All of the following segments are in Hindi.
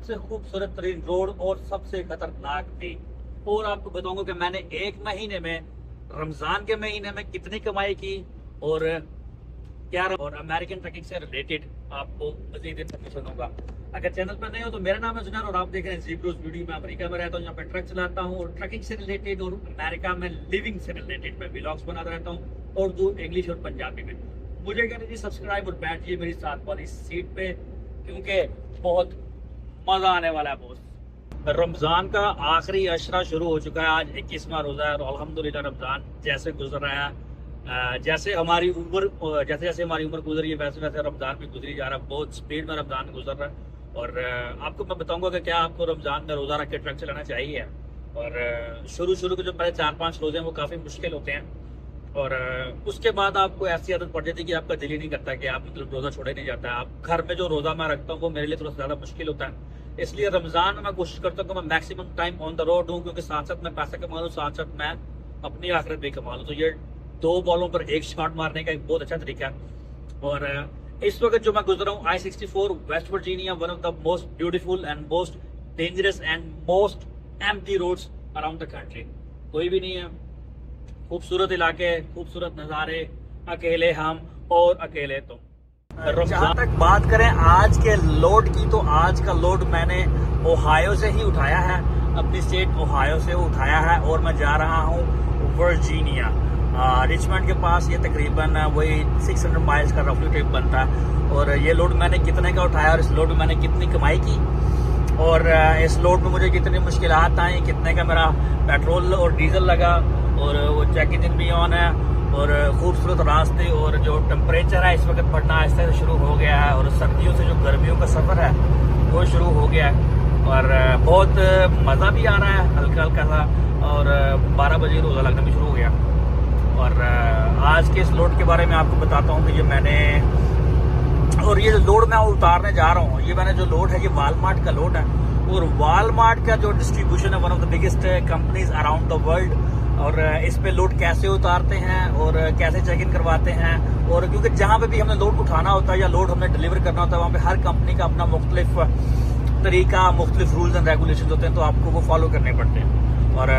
सबसे खूबसूरत तरीन रोड और सबसे खतरनाक भी। और आपको बताऊंगा कि मैंने एक महीने में, रमजान के महीने में कितनी कमाई की और क्या, और अमेरिकन ट्रकिंग से रिलेटेड आपको मजीद इन्फॉर्मेशन होगा। अगर चैनल पर नए हो तो मेरा नाम है जुनैर और आप देख रहे हैं ज़ीब्रोस वीडियो। मैं अमेरिका में रहता हूँ, यहाँ पे ट्रक चलाता हूँ और ट्रकिंग से रिलेटेड और अमेरिका में लिविंग से रिलेटेड मैं व्लॉग्स बनाता रहता हूँ, उर्दू, इंग्लिश और पंजाबी में। मुझे कर दीजिए सब्सक्राइब और बैठिए मेरी साथ वाली सीट पे, क्योंकि बहुत मजा आने वाला है बोस। रमजान का आखिरी अशरा शुरू हो चुका है। आज 21वां रोजा है और अल्हम्दुलिल्लाह रमजान जैसे गुजर रहा है, जैसे हमारी उम्र, जैसे जैसे हमारी उम्र गुजरी है वैसे वैसे रमजान भी गुजरी जा रहा है। बहुत स्पीड में रमजान गुजर रहा है। और आपको मैं बताऊंगा कि क्या आपको रमजान में रोजा रख के ट्रक चलाना चाहिए। और शुरू के जो पहले 4-5 रोजे हैं वो काफ़ी मुश्किल होते हैं, और उसके बाद आपको ऐसी आदत पड़ जाती है कि आपका दिल ही नहीं करता कि आप मतलब रोज़ा छोड़े नहीं जाता है। आप घर में जो रोज़ा मैं रखता हूँ वो मेरे लिए थोड़ा ज़्यादा मुश्किल होता है, इसलिए रमज़ान में मैं कोशिश करता हूँ कि मैं maximum time on the road हूँ, क्योंकि साथ साथ मैं पैसा कमा लूँ, साथ साथ मैं अपनी आखिरत भी कमा लूँ। तो ये 2 बॉलों पर एक शॉट मारने का एक बहुत अच्छा तरीका है। और इस वक्त जो मैं गुजरा हूँ I-64 West Virginia, one of the most beautiful and most dangerous and most empty roads around the country. कोई भी नहीं है, खूबसूरत इलाके, खूबसूरत नज़ारे, अकेले हम और अकेले तुम। जहाँ तक बात करें आज के लोड की, तो आज का लोड मैंने ओहायो से ही उठाया है, अपनी स्टेट ओहायो से उठाया है और मैं जा रहा हूँ वर्जीनिया, रिचमंड के पास। ये तकरीबन वही 600 माइल्स का रफली ट्रिप बनता है। और ये लोड मैंने कितने का उठाया और इस लोड में मैंने कितनी कमाई की, और इस लोड में मुझे कितनी मुश्किलात आई, कितने का मेरा पेट्रोल और डीजल लगा, और वो चेक इंजन भी ऑन है, और खूबसूरत रास्ते, और जो टेम्परेचर है इस वक्त बढ़ना आहिस्ते से शुरू हो गया है, और सर्दियों से जो गर्मियों का सफ़र है वो शुरू हो गया है। और बहुत मज़ा भी आ रहा है हल्का हल्का सा, और 12 बजे रोज़ा लगना भी शुरू हो गया। और आज के इस लोड के बारे में आपको बताता हूँ कि ये मैंने, और ये लोड मैं उतारने जा रहा हूँ, ये मैंने जो लोड है ये वालमार्ट का लोड है। और वालमार्ट का जो डिस्ट्रीब्यूशन है one of the biggest companies around the world. और इस पे लोड कैसे उतारते हैं और कैसे चेक इन करवाते हैं, और क्योंकि जहाँ पे भी हमें लोड उठाना होता है या लोड हमें डिलीवर करना होता है वहाँ पे हर कंपनी का अपना मुख्तलिफ तरीका, मुख्तलिफ रूल्स एंड रेगुलेशन होते हैं, तो आपको वो फॉलो करने पड़ते हैं। और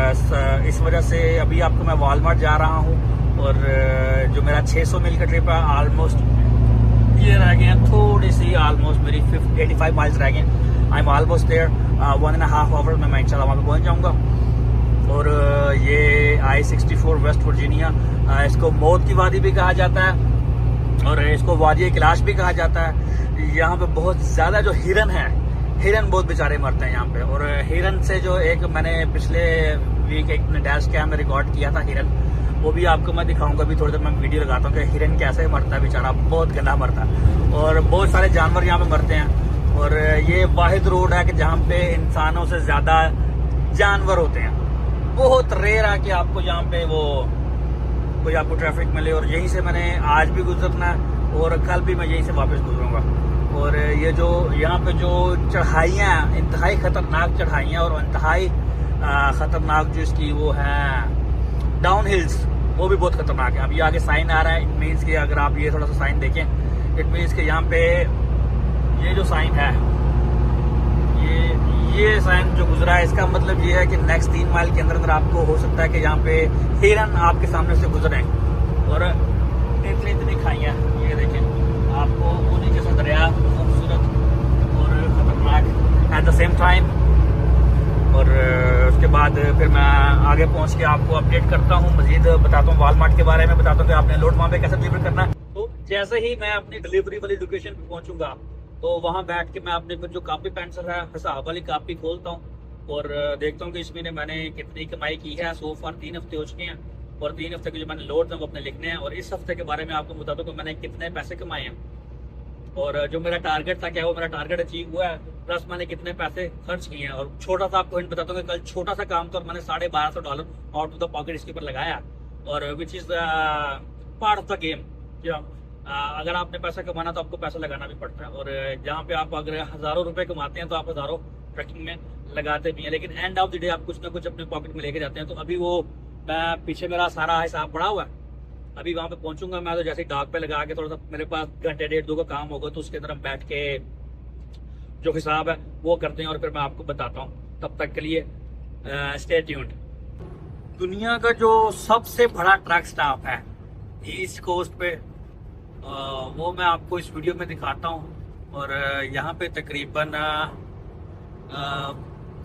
इस वजह से अभी आपको मैं वालमार्ट जा रहा हूँ, और जो मेरा 600 मील का ट्रिप है ऑलमोस्ट ये रह गए हैं, थोड़ी सी ऑलमोस्ट मेरी 85 माइल्स रह गए। I am almost there, 1.5 hour में मैं इंशाल्लाह वहाँ पे पहुँच जाऊँगा। और ये I-64 वेस्ट वर्जीनिया, इसको मौत की वादी भी कहा जाता है और इसको वादी कैलाश भी कहा जाता है। यहाँ पे बहुत ज़्यादा जो हिरन है, हिरन बहुत बेचारे मरते हैं यहाँ पे। और हिरन से जो एक मैंने पिछले वीक एक डैश कैम में रिकॉर्ड किया था हिरन, वो भी आपको मैं दिखाऊंगा। अभी थोड़ी देर मैं वीडियो लगाता हूँ कि हिरन कैसे मरता है, बेचारा बहुत गंदा मरता है। और बहुत सारे जानवर यहाँ पे मरते हैं। और ये वाहिद रोड है कि जहाँ पे इंसानों से ज़्यादा जानवर होते हैं। बहुत रेयर है कि आपको यहाँ पे वो कोई आपको ट्रैफिक मिले। और यहीं से मैंने आज भी गुजरना है और कल भी मैं यहीं से वापस गुजरूंगा। और ये जो यहाँ पे जो चढ़ाइयाँ, इंतहाई खतरनाक चढ़ाइयाँ और इंतहाई खतरनाक जो इसकी वो है डाउन हिल्स, वो भी बहुत खतरनाक है। अभी आगे साइन आ रहा है, इट मीन्स कि अगर आप ये थोड़ा सा साइन देखें, इट मीन्स कि यहाँ पे ये जो साइन है, ये साइन जो गुजरा है, इसका मतलब ये है कि नेक्स्ट 3 माइल के अंदर आपको हो सकता है कि यहाँ पे हिरन आपके सामने से गुजरे। और इतनी इतनी खाइयाँ, ये देखें आपको वो नीचे से दरिया, खूबसूरत और खतरनाक एट द सेम टाइम। और उसके बाद फिर मैं आगे पहुँच के आपको अपडेट करता हूँ, मजीद बताता हूँ वालमार्ट के बारे में, बताता हूँ कि आपने लोड वहाँ पे कैसे डिलीवर करना है। तो जैसे ही मैं अपनी डिलीवरी वाली लोकेशन पे पहुँचूंगा तो वहाँ बैठ के मैं अपने फिर जो कापी पेंसिल है हिसाब वाली कापी खोलता हूँ और देखता हूँ कि इस महीने मैंने कितनी कमाई की है। सो फार 3 हफ्ते हो चुके हैं और 3 हफ्ते के जो मैंने लोड है वो अपने लिखने हैं। और इस हफ्ते के बारे में आपको बता दूँ कि मैंने कितने पैसे कमाए हैं और जो मेरा टारगेट था क्या वो मेरा टारगेट अचीव हुआ है, प्लस मैंने कितने पैसे खर्च किए हैं। और छोटा सा आपको हिंट बताता हूँ कि कल छोटा सा काम तो मैंने $1250 आउट ऑफ द पॉकेट इसके ऊपर लगाया, और which is part of the game. अगर आपने पैसा कमाना तो आपको पैसा लगाना भी पड़ता है। और जहाँ पे आप अगर हज़ारों रुपए कमाते हैं तो आप हज़ारों ट्रैकिंग में लगाते भी हैं, लेकिन एंड ऑफ द डे आप कुछ ना कुछ अपने पॉकेट में लेके जाते हैं। तो अभी वो मैं पीछे मेरा सारा हिसाब पड़ा हुआ है, अभी वहाँ पे पहुंचूंगा मैं। तो जैसे डाक पे लगा के थोड़ा सा मेरे पास घंटे 1.5-2 का काम होगा तो उसके अंदर हम बैठ के जो हिसाब है वो करते हैं और फिर मैं आपको बताता हूँ। तब तक के लिए स्टे ट्यून्ड। दुनिया का जो सबसे बड़ा ट्रक स्टॉप है ईस्ट कोस्ट पे, वो मैं आपको इस वीडियो में दिखाता हूँ। और यहाँ पे तकरीबन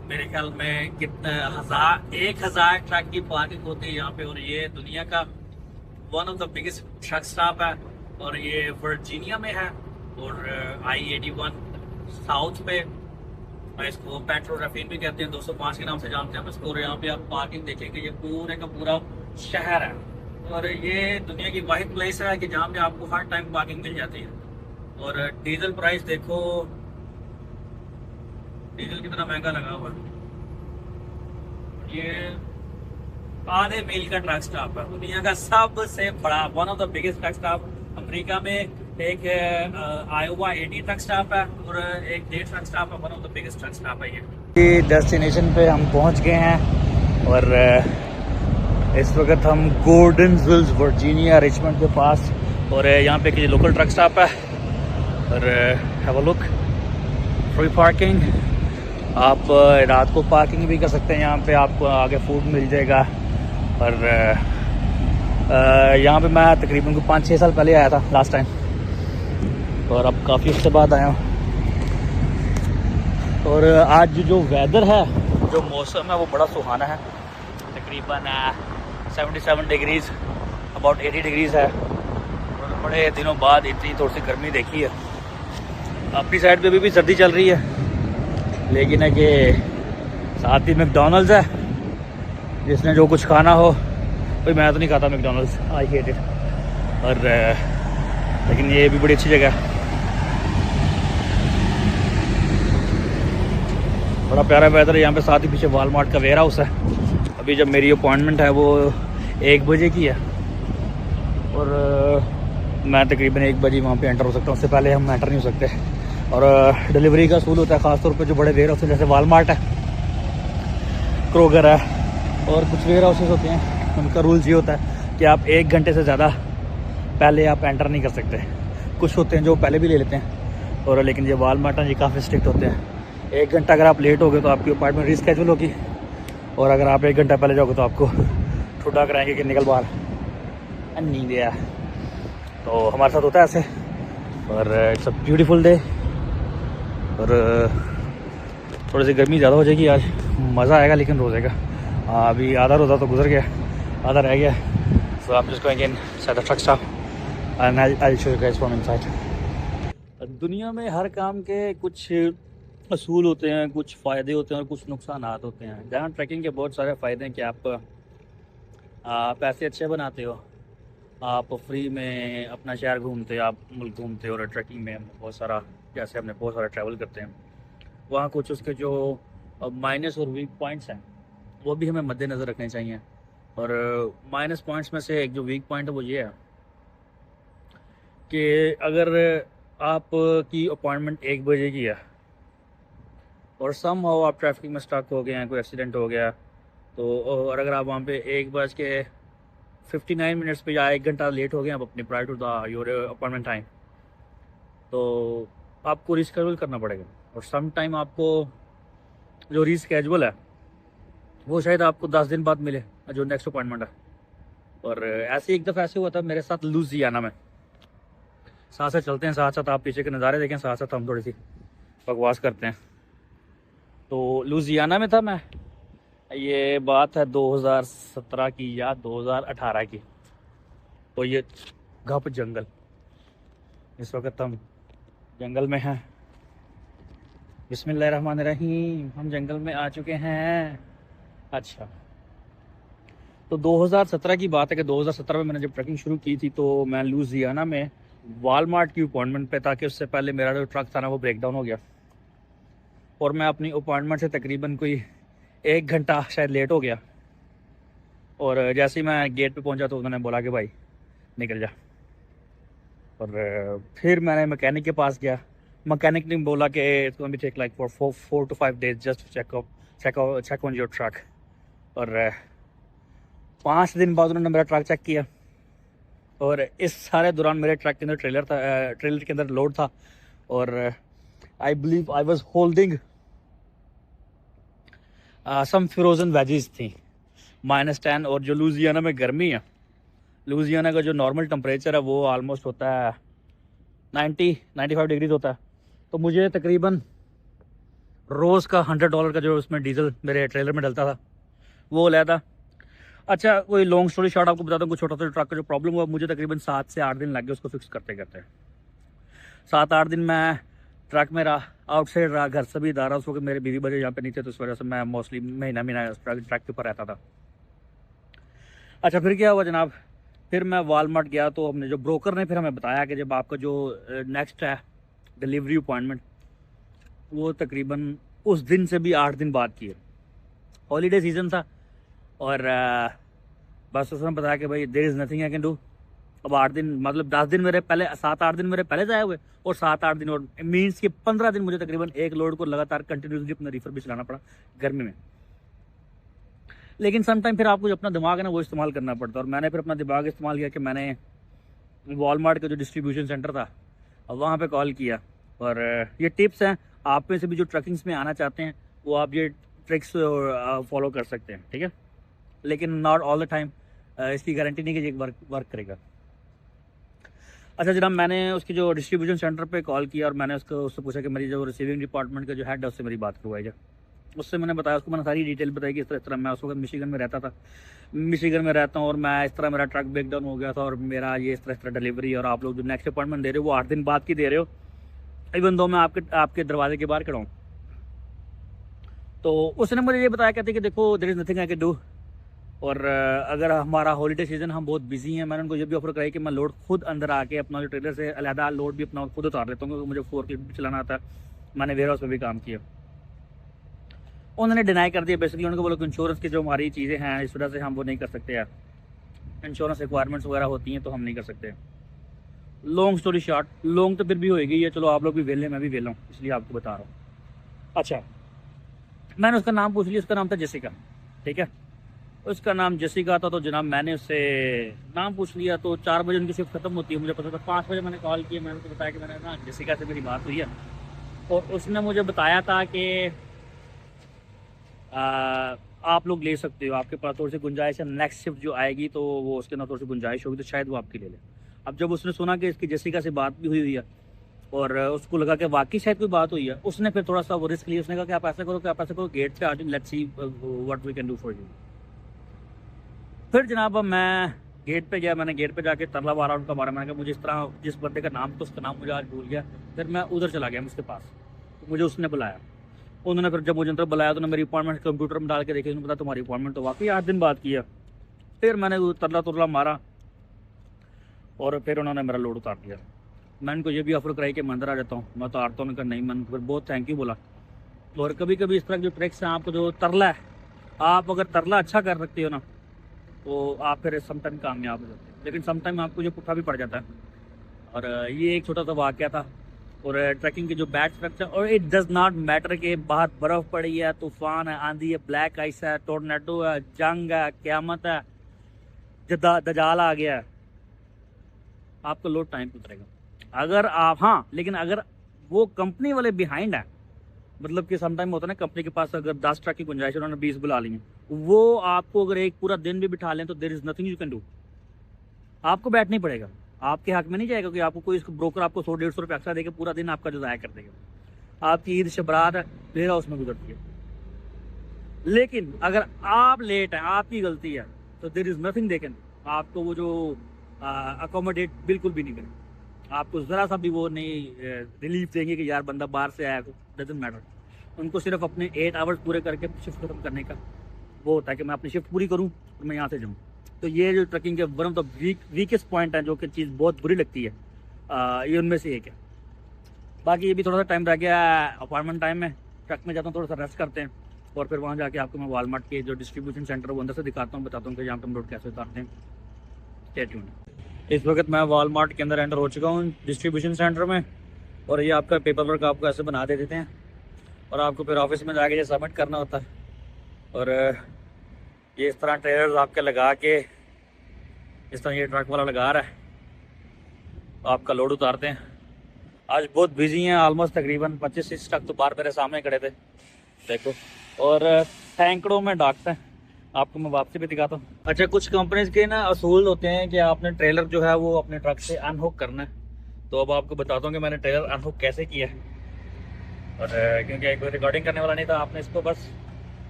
मेरे ख्याल में कितने 1000 ट्रक की पार्किंग होती है यहाँ पे। और ये दुनिया का one of the biggest truck stop है और ये वर्जीनिया में है। और I-81 साउथ पे, इसको पेट्रो रफीन भी कहते हैं, 205 के नाम से जानते हैं इसको। और यहाँ पे आप पार्किंग देखेंगे, ये पूरे का पूरा शहर है और ये दुनिया की वाहिद प्लेस है कि जहाँ पे आपको हर टाइम पार्किंग मिल जाती है। और डीजल प्राइस देखो, डीजल कितना महंगा लगा हुआ है। ये आधे मील का ट्रक स्टॉप है, दुनिया का सबसे बड़ा, one of the biggest truck stop. America में एक आयोवा 80 ट्रक स्टॉप है और एक डे ट्रक स्टॉप है, one of the biggest truck stop है ये। डेस्टिनेशन पे हम पहुंच गए हैं और इस वक्त हम गॉर्डनविल वर्जीनिया रिचमंड के पास। और यहाँ पे एक लोकल ट्रक स्टॉप है और have a look, free parking. आप रात को पार्किंग भी कर सकते हैं यहाँ पे, आपको आगे फूड मिल जाएगा। और यहाँ पे मैं तकरीबन 5-6 साल पहले आया था लास्ट टाइम और अब काफ़ी उससे बाद आया हूँ। और आज जो वेदर है, जो मौसम है वो बड़ा सुहाना है। तकरीबन 77 डिग्रीज, अबाउट 80 डिग्रीज है। और बड़े दिनों बाद इतनी थोड़ी सी गर्मी देखी है। अपनी साइड पे अभी भी सर्दी चल रही है, लेकिन है कि साथ ही मैकडॉनल्ड्स है, जिसने जो कुछ खाना हो। भाई मैं तो नहीं खाता मैकडॉनल्ड्स, आई हेट इट। और लेकिन ये भी बड़ी अच्छी जगह है, बड़ा प्यारा वेदर है यहाँ पे। साथ ही पीछे वॉलमार्ट का वेयर हाउस है। अभी जब मेरी अपॉइंटमेंट है वो 1 बजे की है और मैं तकरीबन 1 बजे वहाँ पे एंटर हो सकता हूँ, उससे पहले हम एंटर नहीं हो सकते। और डिलीवरी का असूल होता है ख़ासतौर पे जो बड़े वेयर हाउस जैसे वॉलमार्ट है, क्रोगर है और कुछ वेयर हाउसेस होते हैं, उनका रूल्स ये होता है कि आप 1 घंटे से ज़्यादा पहले आप एंटर नहीं कर सकते। कुछ होते हैं जो पहले भी ले लेते हैं और लेकिन ये वॉलमार्ट है ये काफ़ी स्ट्रिक्ट होते हैं। 1 घंटा अगर आप लेट हो गए तो आपकी अपॉइंटमेंट रीस्केड्यूल होगी और अगर आप 1 घंटा पहले जाओगे तो आपको ठुड्डा कराएंगे कि निकल बाहर, नहीं दिया। तो हमारे साथ होता है ऐसे। और इट्स अ ब्यूटीफुल डे और थोड़ी सी गर्मी ज़्यादा हो जाएगी आज, मज़ा आएगा लेकिन रोज़े का। अभी आधा रोज़ा तो गुजर गया, आधा रह गया। सो आप just going inside the truck stop and I show you guys from inside. दुनिया में हर काम के कुछ असूल होते हैं, कुछ फ़ायदे होते हैं और कुछ नुकसान होते हैं। जहाँ ट्रैकिंग के बहुत सारे फ़ायदे हैं कि आप पैसे अच्छे बनाते हो, आप फ्री में अपना शहर घूमते हो, आप मुल्क घूमते हो। और ट्रैकिंग में बहुत सारा, जैसे हमने बहुत सारा ट्रैवल करते हैं, वहाँ कुछ उसके जो माइनस और वीक पॉइंट्स हैं वो भी हमें मद्देनज़र रखने चाहिए। और माइनस पॉइंट्स में से एक जो वीक पॉइंट है वो ये है कि अगर आपकी अपॉइंटमेंट 1 बजे की है और समहाउ आप ट्रैफिक में स्टक हो गए हैं, कोई एक्सीडेंट हो गया तो, और अगर आप वहाँ पे 1:59 पे या 1 घंटा लेट हो गए आप अपनी prior to the your appointment time, तो आपको रिस्केड्यूल करना पड़ेगा। और सम टाइम आपको जो रिस्केड्यूल है वो शायद आपको 10 दिन बाद मिले जो नेक्स्ट अपॉइंटमेंट है। और ऐसे एक दफ़ा ऐसे हुआ था मेरे साथ लुजियाना में। साथ साथ चलते हैं, साथ साथ आप पीछे के नज़ारे देखें, साथ साथ हम थोड़ी सी बकवास करते हैं। तो लुजियाना में था मैं, ये बात है 2017 की या 2018 की। तो ये घप जंगल, इस वक्त हम जंगल में हैं। बिस्मिल्लाहिर्रहमानिर्रहीम, हम जंगल में आ चुके हैं। अच्छा, तो 2017 की बात है कि 2017 में मैंने जब ट्रैकिंग शुरू की थी तो मैं लुजियाना में वॉलमार्ट की अपॉइंटमेंट पे था कि उससे पहले मेरा जो ट्रक था ना वो ब्रेक डाउन हो गया और मैं अपनी अपॉइंटमेंट से तकरीबन कोई 1 घंटा शायद लेट हो गया। और जैसे ही मैं गेट पे पहुंचा तो उन्होंने बोला कि भाई निकल जा। और फिर मैंने मैकेनिक के पास गया, मैकेनिक ने बोला कि it's going to take like for 4 to 5 days just check on your truck. और 5 दिन बाद उन्होंने मेरा ट्रक चेक किया और इस सारे दौरान मेरे ट्रक के अंदर ट्रेलर के अंदर लोड था और I believe I was holding some frozen veggies थी -10। और जो लुजियाना में गर्मी है, लुजियाना का जो नॉर्मल टेम्परेचर है वो ऑलमोस्ट होता है 90-95 डिग्रीज होता है। तो मुझे तकरीबन रोज़ का $100 का जो उसमें डीजल मेरे ट्रेलर में डलता था वो लिया था। अच्छा, कोई लॉन्ग स्टोरी शॉर्ट आपको बताता हूँ। कुछ छोटा सा ट्रक का जो प्रॉब्लम हुआ, मुझे तकरीबन 7 से 8 दिन लग गए उसको फिक्स करते करते। 7-8 दिन मैं ट्रक में रहा, आउटसाइड रहा, घर से भी इधर उस वक्त मेरे बीवी बच्चे यहाँ पे नहीं थे, तो इस वजह से मैं मोस्टली महीना ट्रक के ऊपर रहता था। अच्छा, फिर क्या हुआ जनाब, फिर मैं वालमार्ट गया तो हमने जो ब्रोकर ने फिर हमें बताया कि जब आपका जो नेक्स्ट है डिलीवरी अपॉइंटमेंट, वो तकरीबन उस दिन से भी 8 दिन बाद की है। हॉलीडे सीज़न था और बस उसने बताया कि भाई there is nothing I can do. अब 8 दिन मतलब 10 दिन मेरे पहले, 7-8 दिन मेरे पहले जाए हुए और 7-8 दिन और मीन्स कि 15 दिन मुझे तकरीबन एक लोड को लगातार कंटिन्यूसली अपना रिफर भी चलाना पड़ा गर्मी में। लेकिन समटाइम फिर आपको जो अपना दिमाग है ना वो इस्तेमाल करना पड़ता है। और मैंने फिर अपना दिमाग इस्तेमाल किया कि मैंने वॉलमार्ट का जो डिस्ट्रीब्यूशन सेंटर था वहाँ पे कॉल किया। और ये टिप्स हैं, आप में से भी जो ट्रकिंग्स में आना चाहते हैं वो आप ये ट्रिक्स फॉलो कर सकते हैं, ठीक है। लेकिन नॉट ऑल द टाइम, इसकी गारंटी नहीं कि ये वर्क करेगा। अच्छा जनाब, मैंने उसकी जो डिस्ट्रीब्यूशन सेंटर पे कॉल किया और मैंने उससे पूछा कि मेरी जो रिसीविंग डिपार्टमेंट का जो हेड है उससे मेरी बात करवाई जाए। उससे मैंने बताया, उसको मैंने सारी डिटेल बताई कि इस तरह मैं उस वक्त मिशिगन में रहता था, मिशिगन में रहता हूँ और मैं इस तरह मेरा ट्रक ब्रेक डाउन हो गया था और मेरा ये इस तरह डिलीवरी, और आप लोग जो नेक्स्ट अपॉइंटमेंट दे रहे हो वो 8 दिन बाद की दे रहे हो, इवन दो मैं आपके दरवाजे के बाहर खड़ा हूँ। तो उसने मुझे ये बताया, कहते कि देखो there is nothing I can do, और अगर हमारा हॉलीडे सीज़न हम बहुत बिजी हैं। मैंने उनको ये भी ऑफर कराई कि मैं लोड खुद अंदर आके अपना जो ट्रेलर से अलहदा लोड भी अपना खुद उतार लेता हूँ, क्योंकि मुझे फोर्कलिफ्ट भी चलाना आता है, मैंने वेयर हाउस में भी काम किया। उन्होंने डिनाई कर दिया बेसिकली। उनको बोला कि इंश्योरेंस की जो हमारी चीज़ें हैं इस वजह से हम वो नहीं कर सकते यार, इंश्योरेंस रिक्वायरमेंट्स वगैरह होती हैं तो हम नहीं कर सकते। लॉन्ग स्टोरी शॉर्ट, लॉन्ग तो फिर भी होएगी, ये चलो आप लोग भी वेले मैं भी वेला हूँ इसलिए आपको बता रहा हूँ। अच्छा, मैंने उसका नाम पूछ लिया, उसका नाम था जेसिका, ठीक है। उसका नाम जेसिका था। तो जनाब मैंने उससे नाम पूछ लिया, तो 4 बजे उनकी शिफ्ट खत्म होती है, मुझे पता था। 5 बजे मैंने कॉल किया, मैंने उसको बताया कि मैंने ना जेसिका से मेरी बात हुई है और उसने मुझे बताया था कि आप लोग ले सकते हो, आपके पास थोड़ी सी गुंजाइश है, नेक्स्ट शिफ्ट जो आएगी तो वो उसके अंदर थोड़ी सी गुंजाइश होगी तो शायद वो आपकी ले ले। अब जब उसने सुना कि इसकी जेसिका से बात भी हुई है और उसको लगा कि वाकई शायद कोई बात हुई है, उसने फिर थोड़ा सा वो रिस्क लिया। उसने कहा कि आप ऐसा करो कि आप ऐसा करो, गेट पे आ जाओ, let's see what we can do for you. फिर जनाब मैं गेट पे गया, मैंने गेट पे जाके तरला मारा उनका मारा। मैंने कहा मुझे इस तरह जिस बंदे का नाम तो उसका नाम मुझे आज भूल गया। फिर मैं उधर चला गया उसके पास, तो मुझे उसने बुलाया। उन्होंने फिर जब मुझे अंदर बुलाया तो उन्होंने मेरी अपॉइंटमेंट कंप्यूटर में डाल के देखी, उन्होंने पता तुम्हारी अपॉइंटमेंट तो वाकई 8 दिन बाद की है। फिर मैंने तरला तुरला मारा और फिर उन्होंने मेरा लोड उतार दिया। मैं उनको ये भी ऑफर कराई कि मैं अंदर आ जाता हूँ, मैं उतारता हूँ। उनका नहीं, मैंने फिर बहुत थैंक यू बोला। और कभी कभी इस तरह जो ट्रिक्स हैं, आपको जो तरला है, आप अगर तरला अच्छा कर सकते हो ना तो आप फिर समटाइम कामयाब हो जाते हैं, लेकिन समटाइम आपको जो पुट्ठा भी पड़ जाता है। और ये एक छोटा सा वाक़या था। और ट्रैकिंग के जो बैड स्ट्रक्चर, और इट डज नॉट मैटर कि बाहर बर्फ़ पड़ी है, तूफ़ान है, आंधी है, ब्लैक आइस है, टोर्नेडो है, जंग है, क़यामत है, दजाल आ गया है, आपका लोड टाइम पे उतरेगा अगर आप, हाँ लेकिन अगर वो कंपनी वाले बिहाइंड है, मतलब कि समटाइम होता है ना कंपनी के पास अगर 10 ट्रक की गुंजाइश उन्होंने 20 बुला ली हैं, वो आपको अगर एक पूरा दिन भी बिठा लें तो there is nothing you can do. आपको बैठना ही पड़ेगा, आपके हक में नहीं जाएगा कि आपको कोई ब्रोकर आपको 100-150 रुपये एक्स्ट्रा देके पूरा दिन आपका जो ज़ाया कर देगा। आपकी ईद शबरात है, वेयर हाउस में गुजरती है। लेकिन अगर आप लेट हैं, आपकी गलती है, तो there is nothing they can, आपको वो जो अकोमोडेट बिल्कुल भी नहीं करें, आपको ज़रा सा भी वो नहीं रिलीफ देंगे कि यार बंदा बाहर से आया, डजंट मैटर। उनको सिर्फ अपने 8 आवर्स पूरे करके शिफ्ट खत्म करने का वो होता है कि मैं अपनी शिफ्ट पूरी करूँ और मैं यहाँ से जाऊँ। तो ये जो ट्रकिंग के one of the weakest point है, जो कि चीज़ बहुत बुरी लगती है, ये उनमें से एक है। बाकी ये भी थोड़ा सा टाइम रह गया अपॉइंटमेंट टाइम में, ट्रक में जाता हूँ, थोड़ा सा रेस्ट करते हैं और फिर वहाँ जाके आपको मैं वालमार्ट के जो डिस्ट्रीब्यूशन सेंटर वो अंदर से दिखाता हूँ, बताता हूँ कि यहाँ पर हम लोड कैसे उतारते हैं। Stay tuned. इस वक्त मैं वालमार्ट के अंदर एंटर हो चुका हूँ डिस्ट्रीब्यूशन सेंटर में, और ये आपका पेपर वर्क आपको ऐसे बना दे देते हैं और आपको फिर ऑफिस में जाके ये सबमिट करना होता है। और ये इस तरह ट्रेलर्स आपके लगा के, इस तरह ये ट्रक वाला लगा रहा है, आपका लोड उतारते हैं। आज बहुत बिजी हैं, ऑलमोस्ट तकरीबन 25 ट्रक तो बाहर मेरे सामने खड़े थे देखो, और टैंकरों में डाकते हैं। आपको मैं वापसी भी दिखाता हूँ। अच्छा, कुछ कंपनीज के ना असूल होते हैं कि आपने ट्रेलर जो है वो अपने ट्रक से अनहुक करना है। तो अब आपको बताता हूँ कि मैंने ट्रेलर अनहुक कैसे किया है। और क्योंकि एक रिकॉर्डिंग करने वाला नहीं था, आपने इसको बस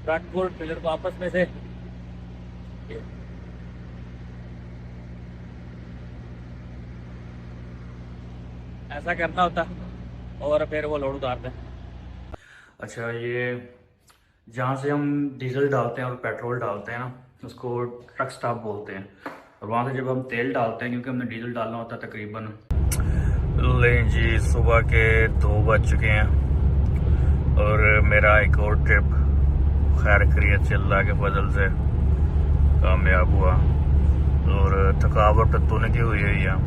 फ्रंट और ट्रेलर को आपस में से ऐसा करना होता और फिर वो लोड उतारते हैं। अच्छा, ये जहाँ से हम डीजल डालते हैं और पेट्रोल डालते हैं ना, उसको ट्रक स्टॉप बोलते हैं। और वहाँ से जब हम तेल डालते हैं, क्योंकि हमने डीजल डालना होता है तकरीबन। लें जी, सुबह के 2 बज चुके हैं और मेरा एक और ट्रिप खैर खैरियत से अल्लाह के फजल से कामयाब हुआ और थकावट तो नहीं हुई है।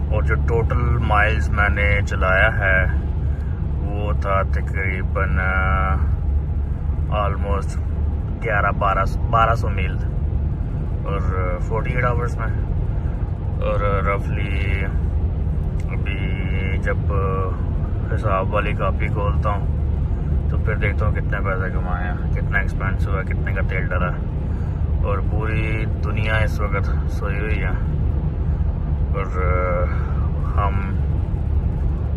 और जो टोटल माइल्स मैंने चलाया है वो था तकरीबन ऑलमोस्ट 1200 मील और 48 आवर्स में। और रफली अभी जब हिसाब वाली कापी खोलता हूँ तो फिर देखता हूँ कितने पैसे कमाए हैं, कितना एक्सपेंस हुआ, कितने का तेल डला। और पूरी दुनिया इस वक्त सोई हुई है और हम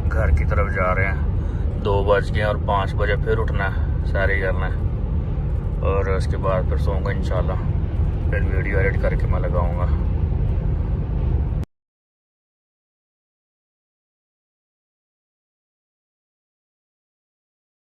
घर की तरफ जा रहे हैं। 2 बज गए और 5 बजे फिर उठना है, सैरी करना है और उसके बाद फिर सोऊंगा इंशाल्लाह। फिर वीडियो एडिट करके मैं लगाऊंगा।